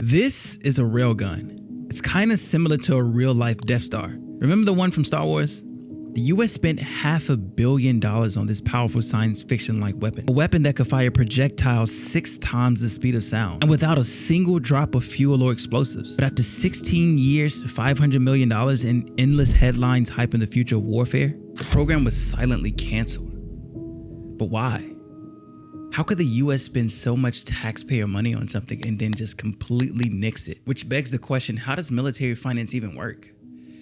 This is a railgun. It's kind of similar to a real-life Death Star. Remember the one from Star Wars? The US spent $500 million on this powerful science fiction-like weapon. A weapon that could fire projectiles 6 times the speed of sound and without a single drop of fuel or explosives. But after 16 years, $500 million, and endless headlines hyping the future of warfare, the program was silently canceled. But why? How could the US spend so much taxpayer money on something and then just completely nix it? Which begs the question, how does military finance even work?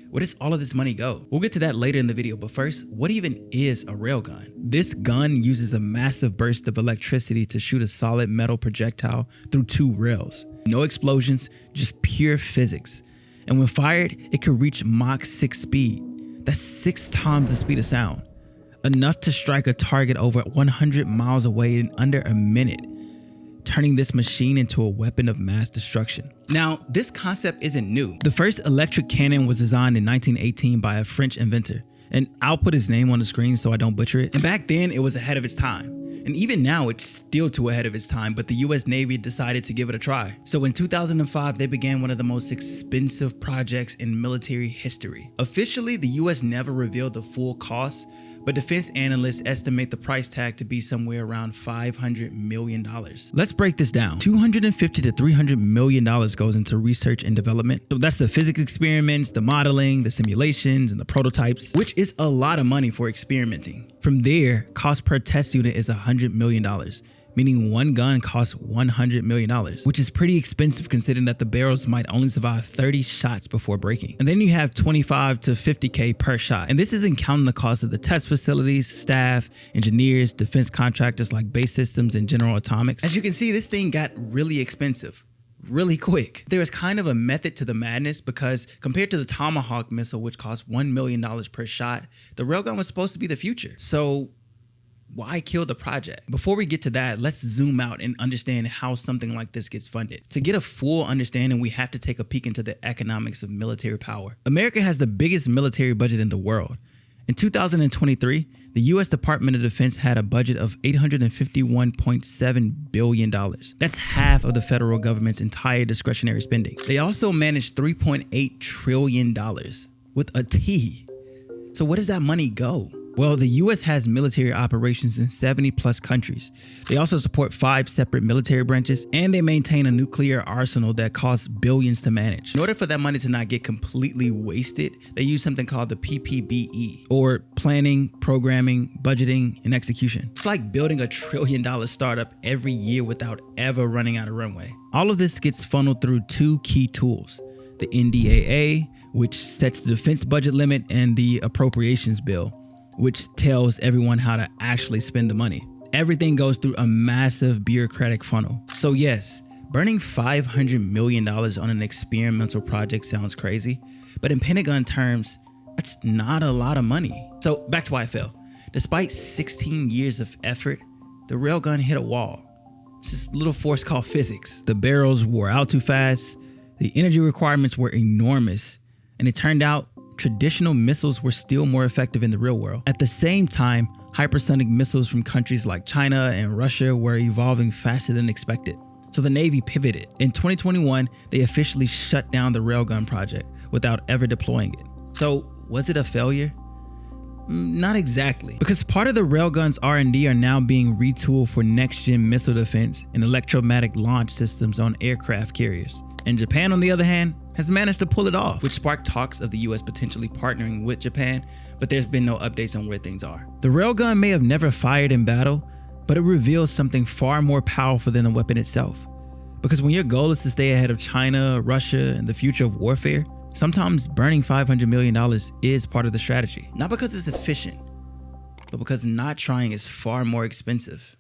Where does all of this money go? We'll get to that later in the video, but first, what even is a railgun? This gun uses a massive burst of electricity to shoot a solid metal projectile through 2 rails. No explosions, just pure physics. And when fired, it could reach Mach 6 speed. That's 6 times the speed of sound. Enough to strike a target over 100 miles away in under a minute, turning this machine into a weapon of mass destruction. Now, this concept isn't new. The first electric cannon was designed in 1918 by a French inventor, and I'll put his name on the screen so I don't butcher it. And back then, it was ahead of its time. And even now, it's still too ahead of its time, but the US Navy decided to give it a try. So in 2005, they began one of the most expensive projects in military history. Officially, the US never revealed the full cost, but defense analysts estimate the price tag to be somewhere around $500 million. Let's break this down. $250 to $300 million goes into research and development. So that's the physics experiments, the modeling, the simulations, and the prototypes, which is a lot of money for experimenting. From there, cost per test unit is $100 million. Meaning one gun costs $100 million, which is pretty expensive considering that the barrels might only survive 30 shots before breaking. And then you have 25 to 50K per shot. And this isn't counting the cost of the test facilities, staff, engineers, defense contractors like Base Systems and General Atomics. As you can see, this thing got really expensive really quick. There is kind of a method to the madness because compared to the Tomahawk missile, which cost $1 million per shot, the railgun was supposed to be the future. So why kill the project? Before we get to that, let's zoom out and understand how something like this gets funded. To get a full understanding, we have to take a peek into the economics of military power. America has the biggest military budget in the world. In 2023, the US Department of Defense had a budget of $851.7 billion. That's half of the federal government's entire discretionary spending. They also managed $3.8 trillion with a T. So where does that money go? Well, the US has military operations in 70 plus countries. They also support 5 separate military branches, and they maintain a nuclear arsenal that costs billions to manage. In order for that money to not get completely wasted, they use something called the PPBE, or planning, programming, budgeting, and execution. It's like building a $1 trillion startup every year without ever running out of runway. All of this gets funneled through 2 key tools: the NDAA, which sets the defense budget limit, and the appropriations bill, which tells everyone how to actually spend the money. Everything goes through a massive bureaucratic funnel. So yes, burning $500 million on an experimental project sounds crazy, but in Pentagon terms, that's not a lot of money. So back to why it fell. Despite 16 years of effort, the railgun hit a wall. It's this little force called physics. The barrels wore out too fast, the energy requirements were enormous, and it turned out traditional missiles were still more effective in the real world. At the same time, hypersonic missiles from countries like China and Russia were evolving faster than expected. So the Navy pivoted. In 2021, they officially shut down the railgun project without ever deploying it. So was it a failure? Not exactly, because part of the railgun's R&D are now being retooled for next-gen missile defense and electromagnetic launch systems on aircraft carriers. And Japan, on the other hand, has managed to pull it off, which sparked talks of the US potentially partnering with Japan, but there's been no updates on where things are. The railgun may have never fired in battle, but it reveals something far more powerful than the weapon itself. Because when your goal is to stay ahead of China, Russia, and the future of warfare, sometimes burning $500 million is part of the strategy. Not because it's efficient, but because not trying is far more expensive.